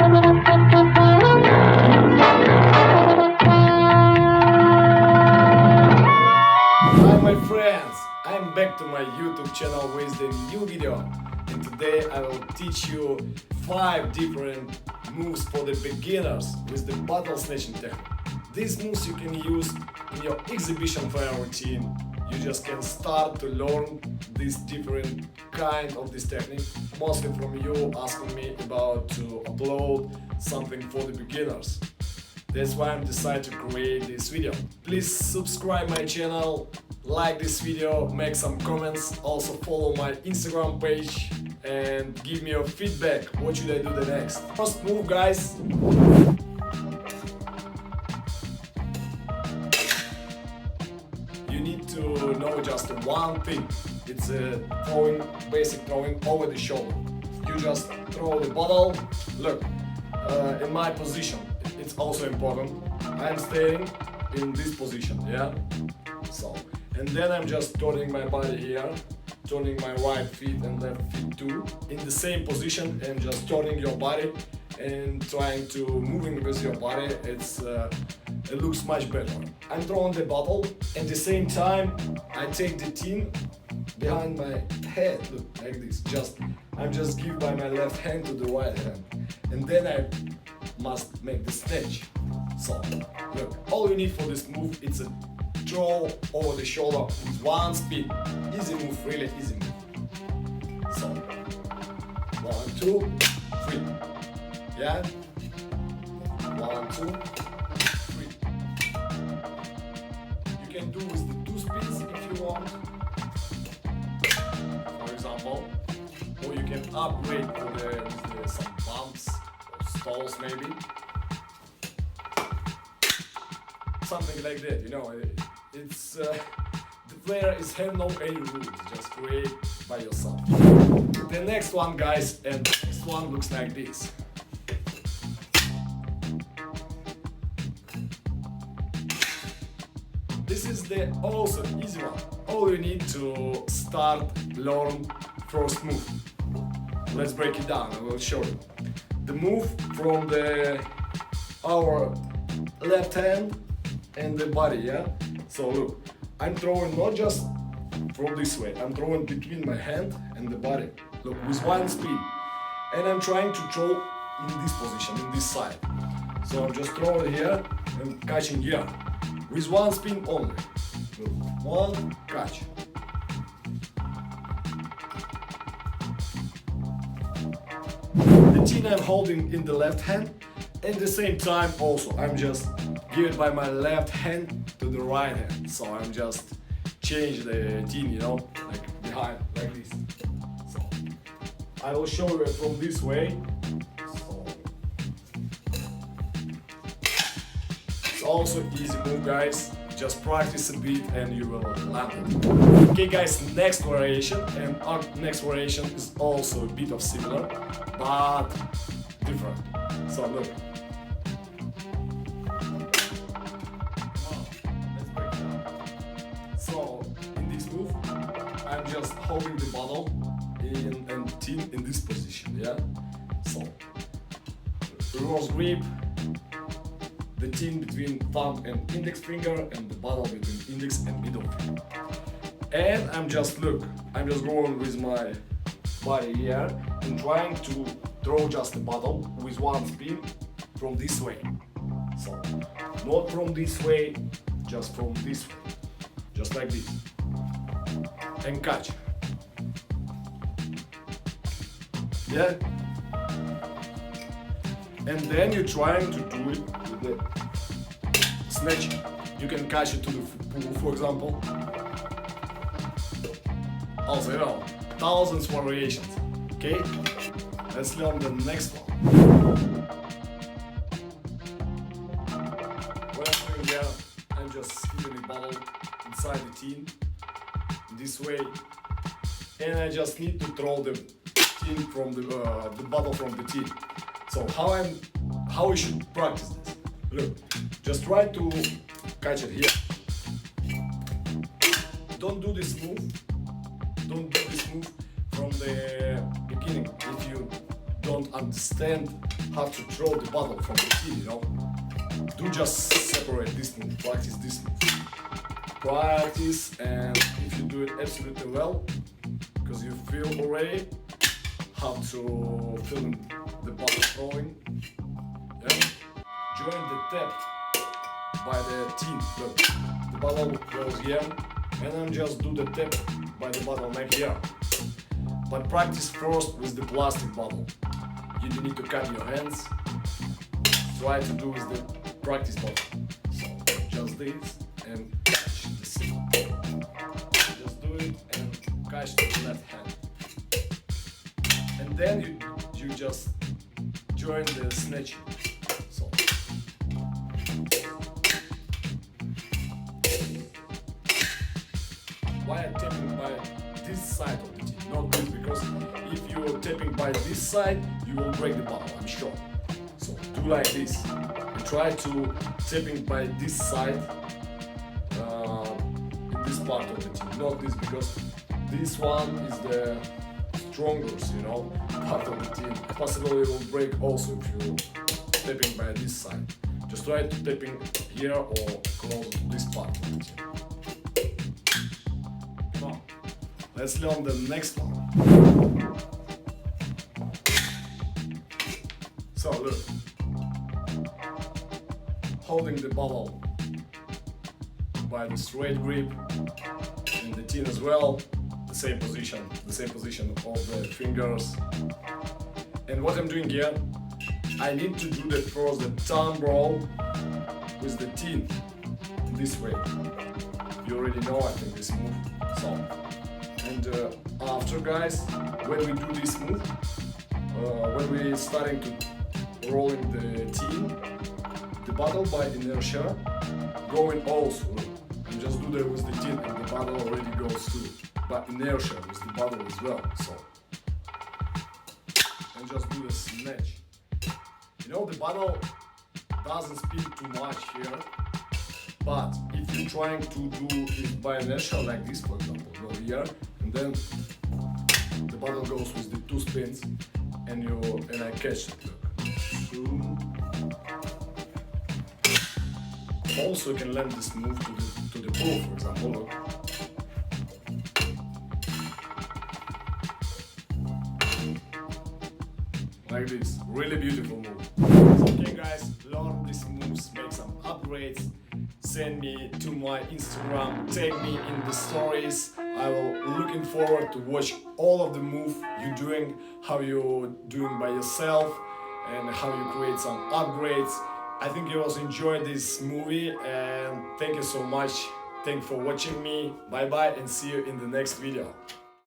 Hi my friends, I'm back to my YouTube channel with the new video, and today I will teach you 5 different moves for the beginners with the bottle snatching technique. These moves you can use in your exhibition Flair routine. You just can start to learn this different kind of this technique, mostly from you asking me about to upload something for the beginners. That's why I decided to create this video. Please subscribe my channel, like this video, make some comments, also follow my Instagram page and give me your feedback. What should I do the next? First move, guys. You need to know just one thing. It's throwing, basic throwing over the shoulder. You just throw the bottle. Look, in my position. It's also important. I'm staying in this position, yeah? So, and then I'm just turning my body here, turning my right feet and left feet too, in the same position, and just turning your body and trying to moving with your body. It looks much better. I'm throwing the bottle, at the same time I take the tin behind my head, look, like this. I'm just give by my left hand to the right hand, and then I must make the snatch. So, look, all you need for this move is a throw over the shoulder with one speed. Easy move, really easy move. So, 1, 2, 3. Yeah? 1, 2, 3. You can do with the 2 speeds if you want, for example, or you can upgrade with some bumps. Stalls maybe, something like that, you know. It's the Flair is have no any rules, just create by yourself. The next one, guys, and the next one looks like this. This is the also easy one. All you need to start learn first move. Let's break it down. I will show you. The move from our left hand and the body, yeah? So look, I'm throwing not just from this way, I'm throwing between my hand and the body. Look, with one speed. And I'm trying to throw in this position, in this side. So I'm just throwing here and catching here. With one spin only. Look, one catch. The tin I'm holding in the left hand, at the same time also I'm just give it by my left hand to the right hand. So I'm just change the tin, you know, like behind, like this. So I will show you from this way. So it's also easy move, guys. Just practice a bit and you will land it. Okay guys, next variation, and our next variation is also a bit of similar, but different. So look. Let's break it down. So in this move, I'm just holding the bottle and tin in this position, yeah? So reverse grip, the tin between thumb and index finger, and the bottle between index and middle finger. And I'm just going with my body here and trying to throw just the bottle with one spin from this way. So not from this way, just from this way, just like this, and catch. Yeah. And then you're trying to do it with the snatching. You can catch it to the pool, for example. Also, you know, thousands variations. Okay? Let's learn the next one. What I'm doing here, I'm just keeping the bottle inside the tin this way, and I just need to throw the tin from the bottle from the tin. So how we should practice this? Look, just try to catch it here. Don't do this move. Don't do this move from the beginning if you don't understand how to throw the bottle from the tee, you know, do just separate this move, practice this move. Practice, and if you do it absolutely well, because you feel already how to film the bottle throwing, yeah? Join the tap by the team. Look, the bottle goes here, and then just do the tap by the bottleneck here. But practice first with the plastic bottle. You don't need to cut your hands. Try to do with the practice bottle. So just this and catch the seam. Just do it and catch the left hand. And then you just join the snatching. So why I'm tapping by this side of the tee, not this, because if you're tapping by this side, you will break the bottle, I'm sure. So do like this. And try to tapping by this side, in this part of the tee, not this, because this one is the strongest, you know, part of the tee. Possibly it will break also if you tapping by this side. Just try to tapping here or close to this part of the tee. Let's learn the next one. So look, holding the bottle by the straight grip and the tin as well, the same position of the fingers. And what I'm doing here, I need to do the first the thumb roll with the tin this way. You already know, I think, this move. So. And after, guys, when we do this move, when we starting to rolling the tin, the bottle by inertia going also, and just do that with the tin, and the bottle already goes too, by inertia with the bottle as well. So, and just do the snatch. You know, the bottle doesn't spin too much here, but if you're trying to do it by inertia like this, for example, go here, and then the bottle goes with the two spins, and I catch it. Look. Also, you can land this move to the pool, for example. Look. Like this, really beautiful move. So, okay, guys, learn these moves, make some upgrades. Send me to my Instagram, tag me in the stories. I will looking forward to watch all of the move you're doing, how you're doing by yourself, and how you create some upgrades. I think you also enjoyed this movie, and thank you so much. Thank you for watching me. Bye bye, and see you in the next video.